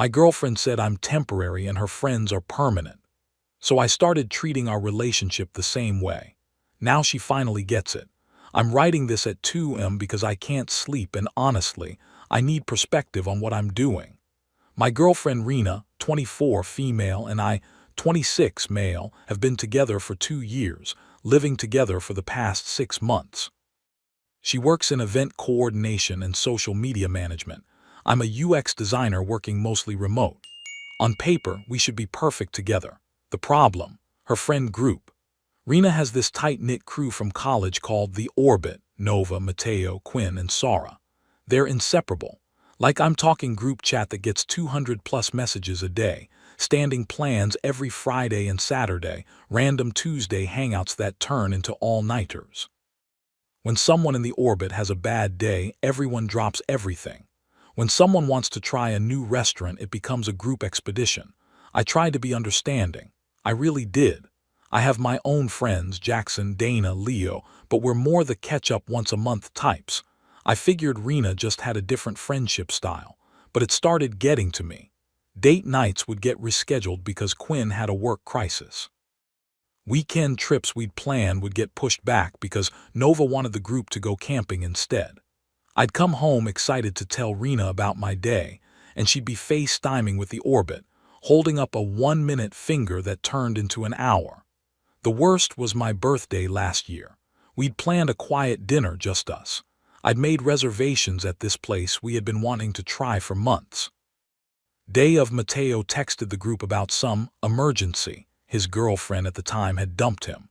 My girlfriend said I'm temporary and her friends are permanent. So I started treating our relationship the same way. Now she finally gets it. I'm writing this at 2 a.m. because I can't sleep and honestly, I need perspective on what I'm doing. My girlfriend Rena, 24 female, and I, 26 male, have been together for 2 years, living together for the past 6 months. She works in event coordination and social media management. I'm a UX designer working mostly remote. On paper, we should be perfect together. The problem, her friend group. Rena has this tight-knit crew from college called The Orbit, Nova, Mateo, Quinn, and Sara. They're inseparable. Like I'm talking group chat that gets 200 plus messages a day, standing plans every Friday and Saturday, random Tuesday hangouts that turn into all-nighters. When someone in The Orbit has a bad day, everyone drops everything. When someone wants to try a new restaurant, it becomes a group expedition. I tried to be understanding. I really did. I have my own friends, Jackson, Dana, Leo, but we're more the catch-up once-a-month types. I figured Rena just had a different friendship style, but it started getting to me. Date nights would get rescheduled because Quinn had a work crisis. Weekend trips we'd planned would get pushed back because Nova wanted the group to go camping instead. I'd come home excited to tell Rena about my day, and she'd be FaceTiming with The Orbit, holding up a 1-minute finger that turned into an hour. The worst was my birthday last year. We'd planned a quiet dinner, just us. I'd made reservations at this place we had been wanting to try for months. Day of, Mateo texted the group about some emergency. His girlfriend at the time had dumped him.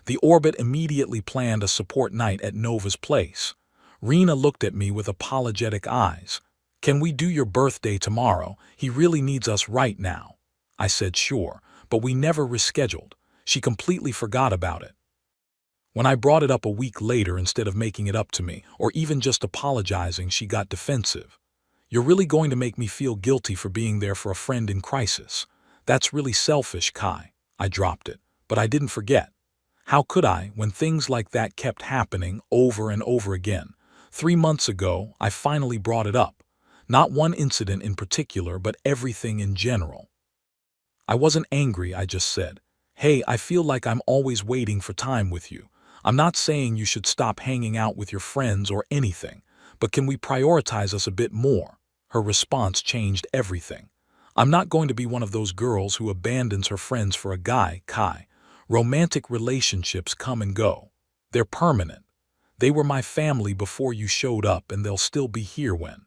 The Orbit immediately planned a support night at Nova's place. Rena looked at me with apologetic eyes. "Can we do your birthday tomorrow? He really needs us right now." I said sure, but we never rescheduled. She completely forgot about it. When I brought it up a week later, instead of making it up to me, or even just apologizing, she got defensive. "You're really going to make me feel guilty for being there for a friend in crisis. That's really selfish, Kai." I dropped it, but I didn't forget. How could I, when things like that kept happening over and over again? 3 months ago, I finally brought it up. Not one incident in particular, but everything in general. I wasn't angry, I just said, "Hey, I feel like I'm always waiting for time with you. I'm not saying you should stop hanging out with your friends or anything, but can we prioritize us a bit more?" Her response changed everything. "I'm not going to be one of those girls who abandons her friends for a guy, Kai. Romantic relationships come and go. They're permanent. They were my family before you showed up, and they'll still be here when.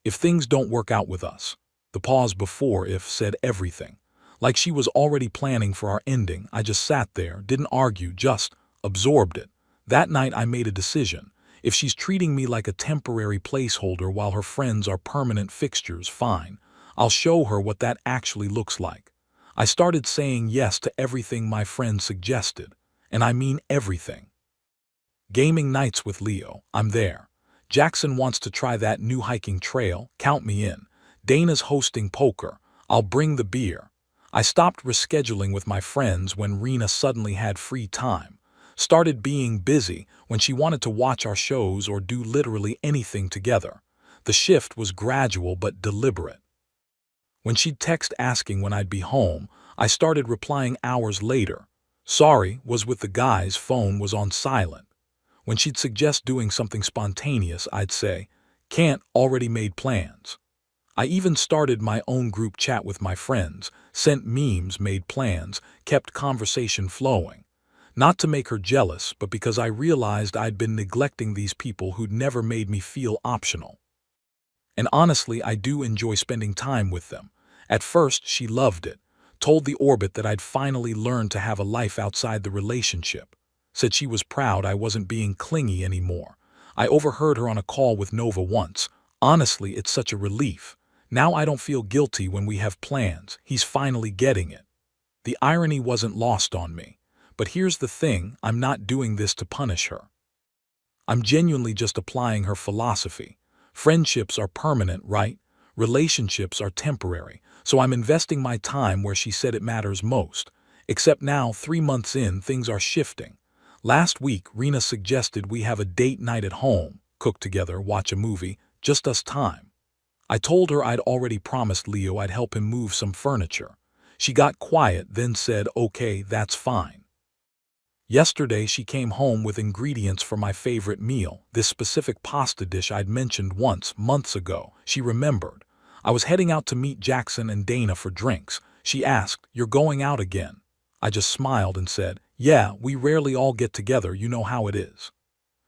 If things don't work out with us." The pause before "if" said everything. Like she was already planning for our ending. I just sat there, didn't argue, just absorbed it. That night I made a decision. If she's treating me like a temporary placeholder while her friends are permanent fixtures, fine. I'll show her what that actually looks like. I started saying yes to everything my friends suggested, and I mean everything. Gaming nights with Leo, I'm there. Jackson wants to try that new hiking trail, count me in. Dana's hosting poker, I'll bring the beer. I stopped rescheduling with my friends when Rena suddenly had free time. Started being busy when she wanted to watch our shows or do literally anything together. The shift was gradual but deliberate. When she'd text asking when I'd be home, I started replying hours later. "Sorry, was with the guys, phone was on silent." When she'd suggest doing something spontaneous, I'd say, "Can't, already made plans." I even started my own group chat with my friends, sent memes, made plans, kept conversation flowing. Not to make her jealous, but because I realized I'd been neglecting these people who'd never made me feel optional. And honestly, I do enjoy spending time with them. At first, she loved it. Told The Orbit that I'd finally learned to have a life outside the relationship. Said she was proud I wasn't being clingy anymore. I overheard her on a call with Nova once. "Honestly, it's such a relief. Now I don't feel guilty when we have plans. He's finally getting it." The irony wasn't lost on me. But here's the thing, I'm not doing this to punish her. I'm genuinely just applying her philosophy. Friendships are permanent, right? Relationships are temporary. So I'm investing my time where she said it matters most. Except now, 3 months in, things are shifting. Last week, Rena suggested we have a date night at home, cook together, watch a movie, just us time. I told her I'd already promised Leo I'd help him move some furniture. She got quiet, then said, "Okay, that's fine." Yesterday she came home with ingredients for my favorite meal, this specific pasta dish I'd mentioned once, months ago. She remembered. I was heading out to meet Jackson and Dana for drinks. She asked, "You're going out again?" I just smiled and said, "Yeah, we rarely all get together, you know how it is."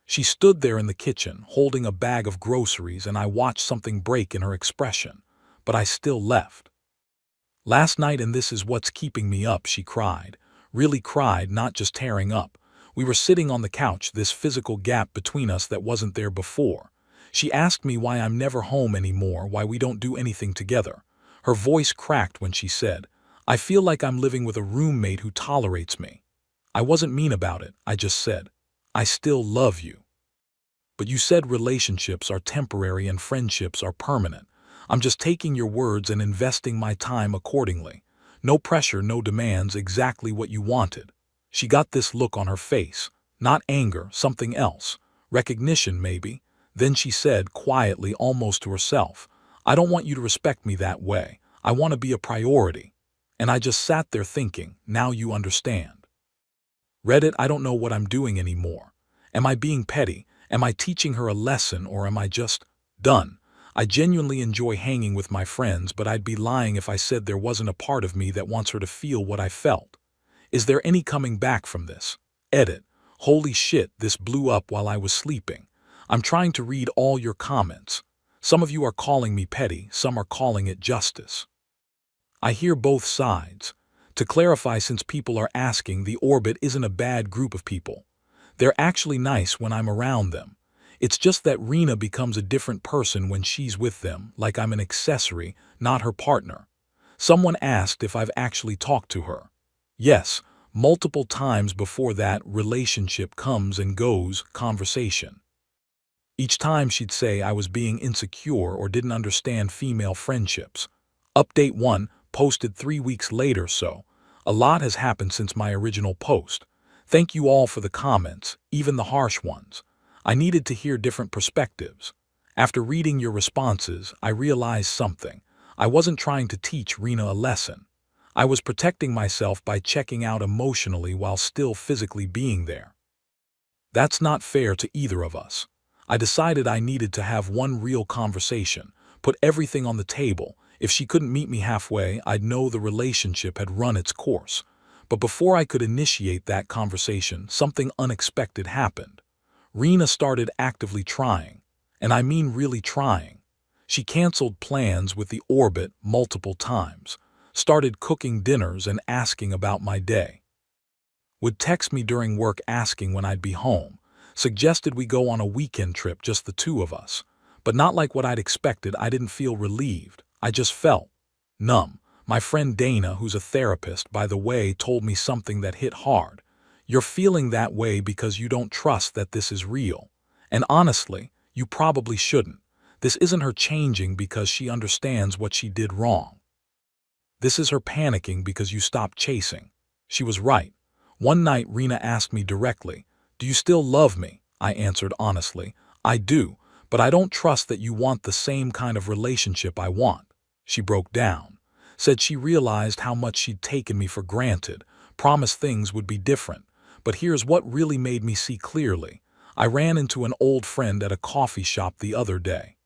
She stood there in the kitchen, holding a bag of groceries, and I watched something break in her expression. But I still left. "Last night, and this is what's keeping me up," she cried. Really cried, not just tearing up. We were sitting on the couch, this physical gap between us that wasn't there before. She asked me why I'm never home anymore, why we don't do anything together. Her voice cracked when she said, "I feel like I'm living with a roommate who tolerates me." I wasn't mean about it, I just said, "I still love you." "But you said relationships are temporary and friendships are permanent." "I'm just taking your words and investing my time accordingly. No pressure, no demands, exactly what you wanted." She got this look on her face. Not anger, something else. Recognition, maybe. Then she said, quietly, almost to herself, "I don't want you to respect me that way. I want to be a priority." And I just sat there thinking, now you understand. Reddit, I don't know what I'm doing anymore. Am I being petty? Am I teaching her a lesson, or am I just done? I genuinely enjoy hanging with my friends, but I'd be lying if I said there wasn't a part of me that wants her to feel what I felt. Is there any coming back from this? Edit. Holy shit, this blew up while I was sleeping. I'm trying to read all your comments. Some of you are calling me petty, some are calling it justice. I hear both sides. To clarify, since people are asking, the orbit isn't a bad group of people. They're actually nice when I'm around them. It's just that Rena becomes a different person when she's with them, like I'm an accessory, not her partner. Someone asked if I've actually talked to her. Yes, multiple times before that relationship comes and goes conversation. Each time she'd say I was being insecure or didn't understand female friendships. Update 1, posted 3 weeks later, so a lot has happened since my original post. Thank you all for the comments, even the harsh ones. I needed to hear different perspectives. After reading your responses, I realized something. I wasn't trying to teach Rena a lesson. I was protecting myself by checking out emotionally while still physically being there. That's not fair to either of us. I decided I needed to have one real conversation, put everything on the table. If she couldn't meet me halfway, I'd know the relationship had run its course. But before I could initiate that conversation, something unexpected happened. Rena started actively trying, and I mean really trying. She canceled plans with the orbit multiple times, started cooking dinners and asking about my day. Would text me during work asking when I'd be home, suggested we go on a weekend trip, just the two of us. But not like what I'd expected. I didn't feel relieved. I just felt numb. My friend Dana, who's a therapist, by the way, told me something that hit hard. You're feeling that way because you don't trust that this is real. And honestly, you probably shouldn't. This isn't her changing because she understands what she did wrong. This is her panicking because you stopped chasing. She was right. One night, Rena asked me directly, "Do you still love me?" I answered honestly, "I do, but I don't trust that you want the same kind of relationship I want." She broke down, said she realized how much she'd taken me for granted, promised things would be different. But here's what really made me see clearly. I ran into an old friend at a coffee shop the other day.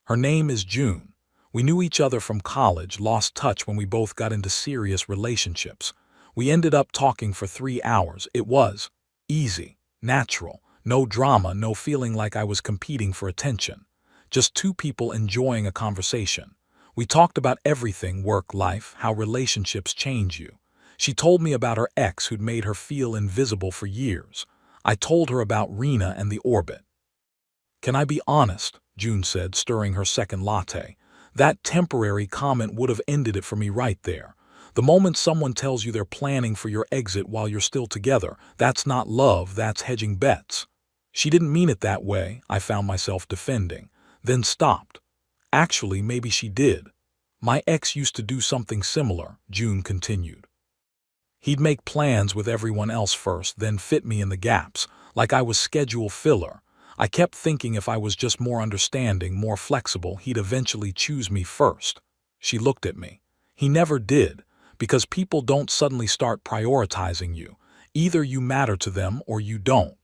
Her name is June. We knew each other from college, lost touch when we both got into serious relationships. We ended up talking for 3 hours. It was easy, natural, no drama, no feeling like I was competing for attention. Just two people enjoying a conversation. We talked about everything: work, life, how relationships change you. She told me about her ex who'd made her feel invisible for years. I told her about Rena and the orbit. "Can I be honest?" June said, stirring her second latte. That temporary comment would have ended it for me right there. The moment someone tells you they're planning for your exit while you're still together, that's not love, that's hedging bets. She didn't mean it that way, I found myself defending, then stopped. Actually, maybe she did. My ex used to do something similar, June continued. He'd make plans with everyone else first, then fit me in the gaps, like I was schedule filler. I kept thinking if I was just more understanding, more flexible, he'd eventually choose me first. She looked at me. He never did, because people don't suddenly start prioritizing you. Either you matter to them or you don't.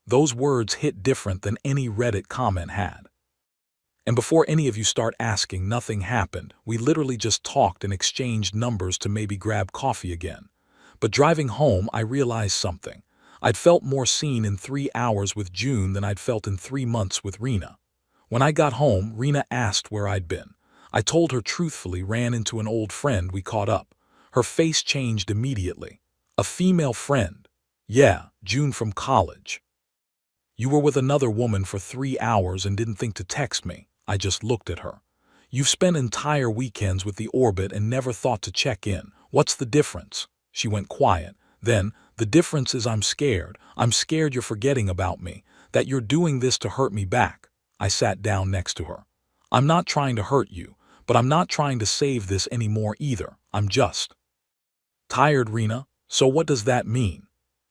Those words hit different than any Reddit comment had. And before any of you start asking, nothing happened. We literally just talked and exchanged numbers to maybe grab coffee again. But driving home, I realized something. I'd felt more seen in 3 hours with June than I'd felt in 3 months with Rena. When I got home, Rena asked where I'd been. I told her truthfully, ran into an old friend, we caught up. Her face changed immediately. A female friend. Yeah, June from college. You were with another woman for 3 hours and didn't think to text me. I just looked at her. You've spent entire weekends with the Orbit and never thought to check in. What's the difference? She went quiet. Then, the difference is I'm scared. I'm scared you're forgetting about me, that you're doing this to hurt me back. I sat down next to her. I'm not trying to hurt you, but I'm not trying to save this anymore either. I'm just tired, Rena. So what does that mean?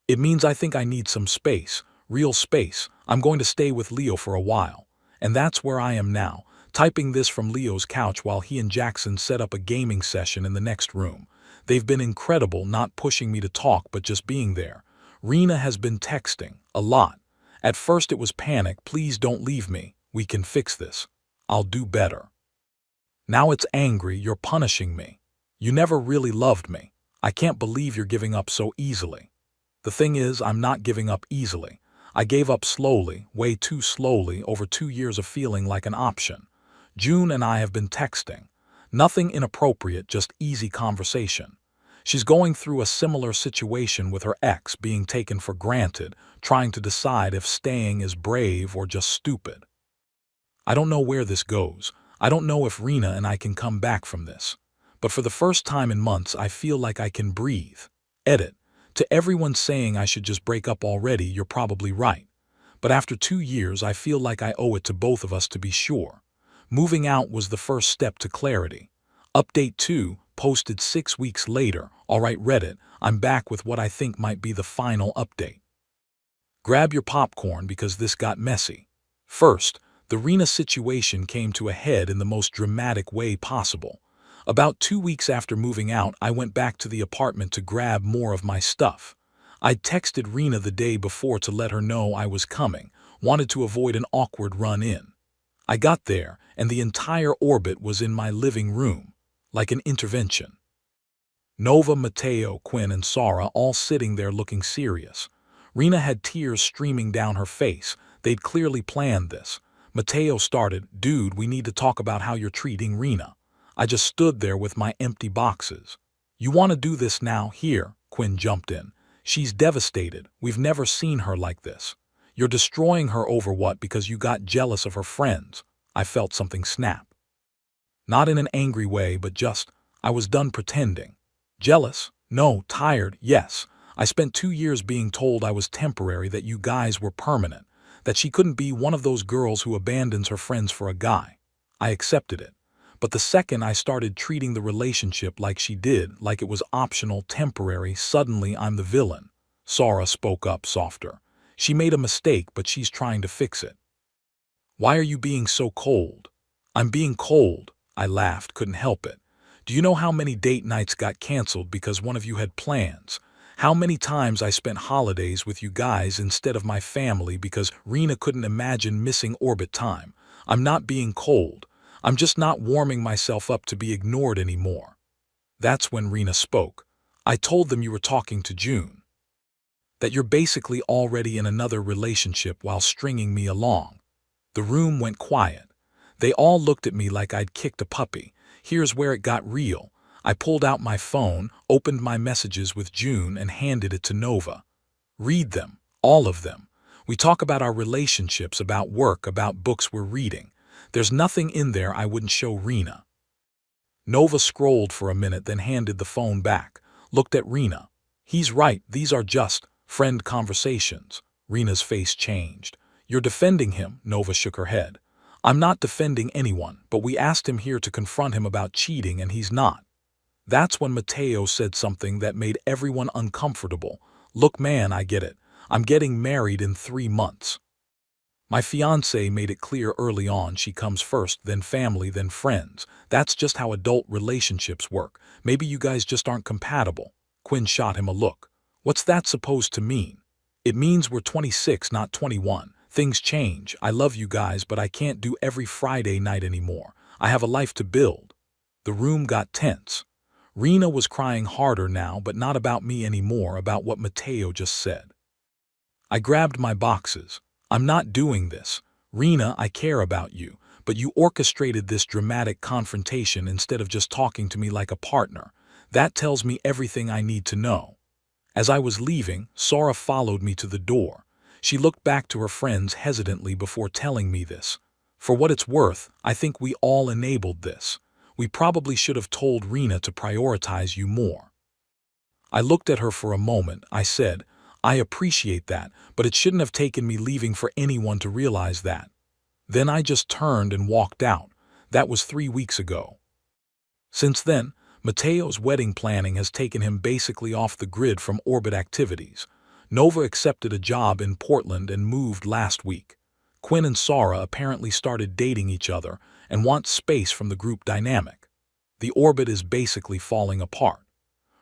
It means I think I need some space, real space. I'm going to stay with Leo for a while. And that's where I am now, typing this from Leo's couch while he and Jackson set up a gaming session in the next room. They've been incredible, not pushing me to talk but just being there. Rena has been texting, a lot. At first it was panic, please don't leave me, we can fix this. I'll do better. Now it's angry, you're punishing me. You never really loved me. I can't believe you're giving up so easily. The thing is, I'm not giving up easily. I gave up slowly, way too slowly, over 2 years of feeling like an option. June and I have been texting. Nothing inappropriate, just easy conversation. She's going through a similar situation with her ex, being taken for granted, trying to decide if staying is brave or just stupid. I don't know where this goes. I don't know if Rena and I can come back from this. But for the first time in months, I feel like I can breathe. Edit. To everyone saying I should just break up already, you're probably right. But after 2 years, I feel like I owe it to both of us to be sure. Moving out was the first step to clarity. Update 2, posted 6 weeks later. Alright Reddit, I'm back with what I think might be the final update. Grab your popcorn because this got messy. First, the Rena situation came to a head in the most dramatic way possible. About 2 weeks after moving out, I went back to the apartment to grab more of my stuff. I'd texted Rena the day before to let her know I was coming, wanted to avoid an awkward run-in. I got there, and the entire Orbit was in my living room, like an intervention. Nova, Mateo, Quinn, and Sarah all sitting there looking serious. Rena had tears streaming down her face. They'd clearly planned this. Mateo started, "Dude, we need to talk about how you're treating Rena." I just stood there with my empty boxes. "You want to do this now? Here," Quinn jumped in. "She's devastated. We've never seen her like this. You're destroying her over what? Because you got jealous of her friends." I felt something snap. Not in an angry way, but just, I was done pretending. Jealous? No. Tired? Yes. I spent 2 years being told I was temporary, that you guys were permanent, that she couldn't be one of those girls who abandons her friends for a guy. I accepted it. But the second I started treating the relationship like she did, like it was optional, temporary, suddenly I'm the villain. Sarah spoke up softer. "She made a mistake, but she's trying to fix it." "Why are you being so cold?" "I'm being cold." I laughed, couldn't help it. "Do you know how many date nights got canceled because one of you had plans? How many times I spent holidays with you guys instead of my family because Rena couldn't imagine missing Orbit time? I'm not being cold. I'm just not warming myself up to be ignored anymore." That's when Rena spoke. "I told them you were talking to June. That you're basically already in another relationship while stringing me along." The room went quiet. They all looked at me like I'd kicked a puppy. Here's where it got real. I pulled out my phone, opened my messages with June, and handed it to Nova. "Read them, all of them. We talk about our relationships, about work, about books we're reading. There's nothing in there I wouldn't show Rena." Nova scrolled for a minute, then handed the phone back, looked at Rena. "He's right, these are just friend conversations." Rena's face changed. "You're defending him," Nova shook her head. "I'm not defending anyone, but we asked him here to confront him about cheating and he's not." That's when Mateo said something that made everyone uncomfortable. "Look man, I get it. I'm getting married in 3 months. My fiancée made it clear early on she comes first, then family, then friends. That's just how adult relationships work. Maybe you guys just aren't compatible. Quinn shot him a look. What's that supposed to mean? It means we're 26, not 21. Things change. I love you guys, but I can't do every Friday night anymore. I have a life to build. The room got tense. Rena was crying harder now, but not about me anymore, about what Mateo just said. I grabbed my boxes. I'm not doing this. Rena, I care about you, but you orchestrated this dramatic confrontation instead of just talking to me like a partner. That tells me everything I need to know. As I was leaving, Sara followed me to the door. She looked back to her friends hesitantly before telling me this. For what it's worth, I think we all enabled this. We probably should have told Rena to prioritize you more. I looked at her for a moment. I said, I appreciate that, but it shouldn't have taken me leaving for anyone to realize that. Then I just turned and walked out. That was 3 weeks ago. Since then, Mateo's wedding planning has taken him basically off the grid from orbit activities. Nova accepted a job in Portland and moved last week. Quinn and Sara apparently started dating each other and want space from the group dynamic. The orbit is basically falling apart.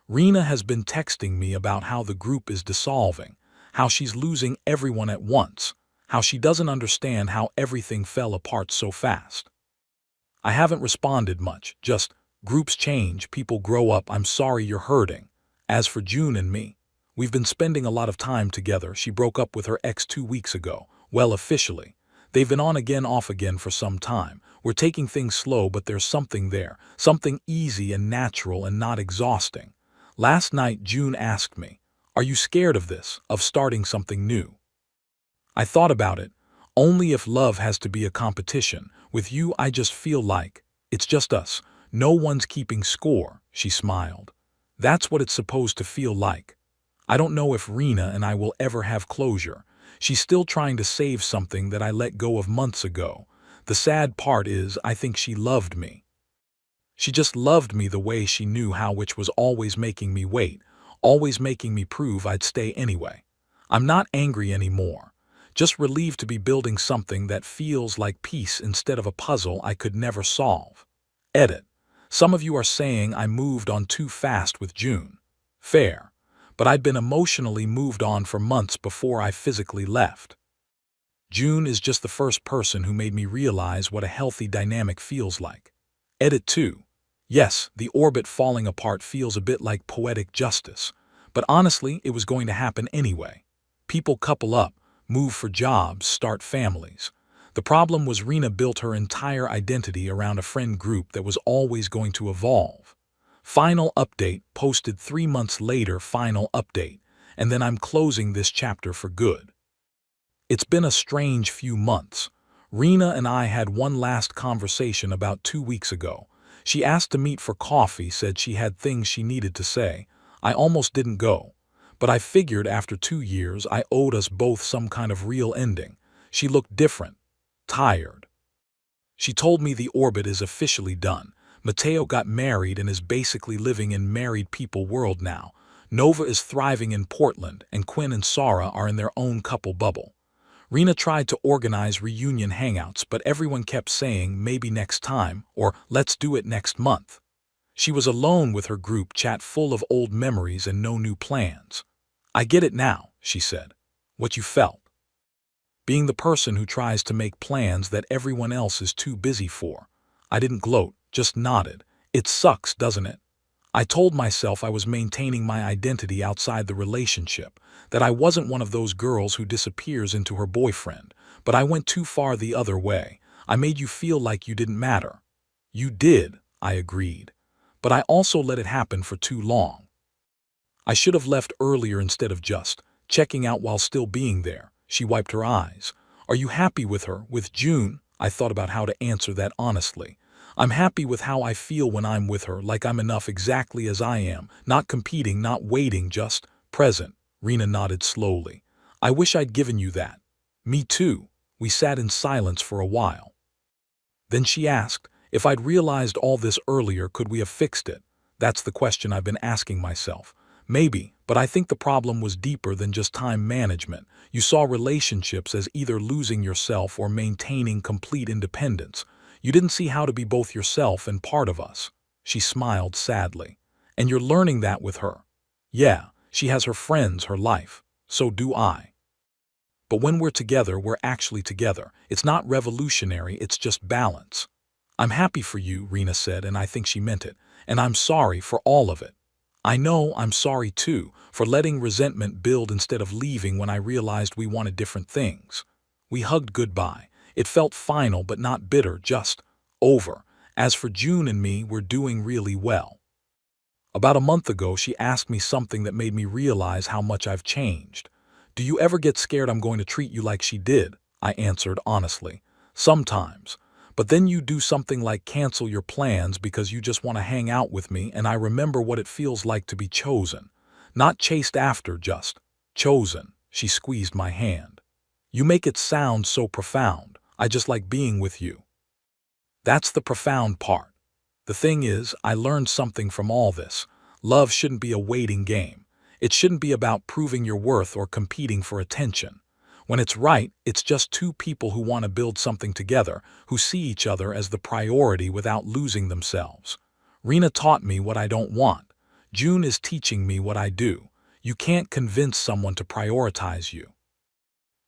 Rena has been texting me about how the group is dissolving, how she's losing everyone at once, how she doesn't understand how everything fell apart so fast. I haven't responded much, just, groups change, people grow up, I'm sorry you're hurting. As for June and me, we've been spending a lot of time together. She broke up with her ex 2 weeks ago. Well, officially. They've been on again, off again for some time. We're taking things slow, but there's something there, something easy and natural and not exhausting. Last night, June asked me, are you scared of this, of starting something new? I thought about it. Only if love has to be a competition. With you, I just feel like it's just us. No one's keeping score, she smiled. That's what it's supposed to feel like. I don't know if Rena and I will ever have closure. She's still trying to save something that I let go of months ago. The sad part is, I think she loved me. She just loved me the way she knew how, which was always making me wait, always making me prove I'd stay anyway. I'm not angry anymore. Just relieved to be building something that feels like peace instead of a puzzle I could never solve. Edit. Some of you are saying I moved on too fast with June. Fair. But I'd been emotionally moved on for months before I physically left. June is just the first person who made me realize what a healthy dynamic feels like. Edit 2. Yes, the orbit falling apart feels a bit like poetic justice, but honestly, it was going to happen anyway. People couple up, move for jobs, start families. The problem was Rena built her entire identity around a friend group that was always going to evolve. Final update, posted 3 months later, final update, and then I'm closing this chapter for good. It's been a strange few months. Rena and I had one last conversation about 2 weeks ago. She asked to meet for coffee, said she had things she needed to say. I almost didn't go, but I figured after 2 years I owed us both some kind of real ending. She looked different, tired. She told me the orbit is officially done. Mateo got married and is basically living in married people world now. Nova is thriving in Portland, and Quinn and Sara are in their own couple bubble. Rena tried to organize reunion hangouts, but everyone kept saying maybe next time or let's do it next month. She was alone with her group chat full of old memories and no new plans. I get it now, she said. What you felt. Being the person who tries to make plans that everyone else is too busy for. I didn't gloat, just nodded. It sucks, doesn't it? I told myself I was maintaining my identity outside the relationship, that I wasn't one of those girls who disappears into her boyfriend, but I went too far the other way. I made you feel like you didn't matter. You did, I agreed, but I also let it happen for too long. I should have left earlier instead of just checking out while still being there. She wiped her eyes. Are you happy with her, with June? I thought about how to answer that honestly. I'm happy with how I feel when I'm with her, like I'm enough exactly as I am, not competing, not waiting, just present. Rena nodded slowly. I wish I'd given you that. Me too. We sat in silence for a while. Then she asked, if I'd realized all this earlier, could we have fixed it? That's the question I've been asking myself. Maybe, But I think the problem was deeper than just time management. You saw relationships as either losing yourself or maintaining complete independence. You didn't see how to be both yourself and part of us. She smiled sadly. And you're learning that with her. Yeah, she has her friends, her life. So do I. But when we're together, we're actually together. It's not revolutionary, it's just balance. I'm happy for you, Rena said, and I think she meant it. And I'm sorry for all of it. I know I'm sorry too, for letting resentment build instead of leaving when I realized we wanted different things. We hugged goodbye. It felt final but not bitter, just over. As for June and me, we're doing really well. About a month ago, she asked me something that made me realize how much I've changed. Do you ever get scared I'm going to treat you like she did? I answered honestly. Sometimes. But then you do something like cancel your plans because you just want to hang out with me, and I remember what it feels like to be chosen. Not chased after, just chosen. She squeezed my hand. You make it sound so profound. I just like being with you. That's the profound part. The thing is, I learned something from all this. Love shouldn't be a waiting game. It shouldn't be about proving your worth or competing for attention. When it's right, it's just two people who want to build something together, who see each other as the priority without losing themselves. Rena taught me what I don't want. June is teaching me what I do. You can't convince someone to prioritize you.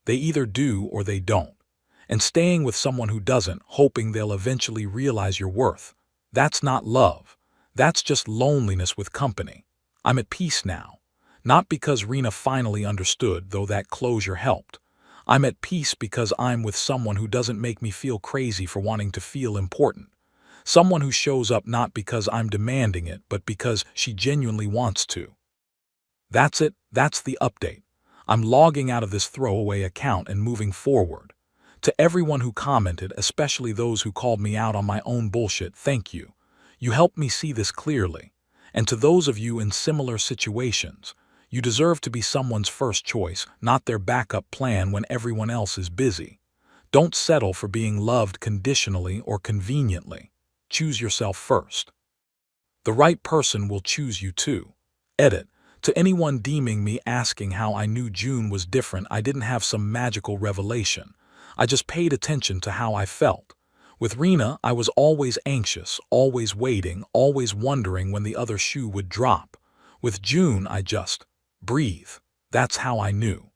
They either do or they don't. And staying with someone who doesn't, hoping they'll eventually realize your worth, that's not love. That's just loneliness with company. I'm at peace now. Not because Rena finally understood, though that closure helped. I'm at peace because I'm with someone who doesn't make me feel crazy for wanting to feel important. Someone who shows up not because I'm demanding it, but because she genuinely wants to. That's it. That's the update. I'm logging out of this throwaway account and moving forward. To everyone who commented, especially those who called me out on my own bullshit, thank you. You helped me see this clearly. And to those of you in similar situations, you deserve to be someone's first choice, not their backup plan when everyone else is busy. Don't settle for being loved conditionally or conveniently. Choose yourself first. The right person will choose you too. Edit. To anyone deeming me asking how I knew June was different, I didn't have some magical revelation. I just paid attention to how I felt. With Rena, I was always anxious, always waiting, always wondering when the other shoe would drop. With June, I just breathe. That's how I knew.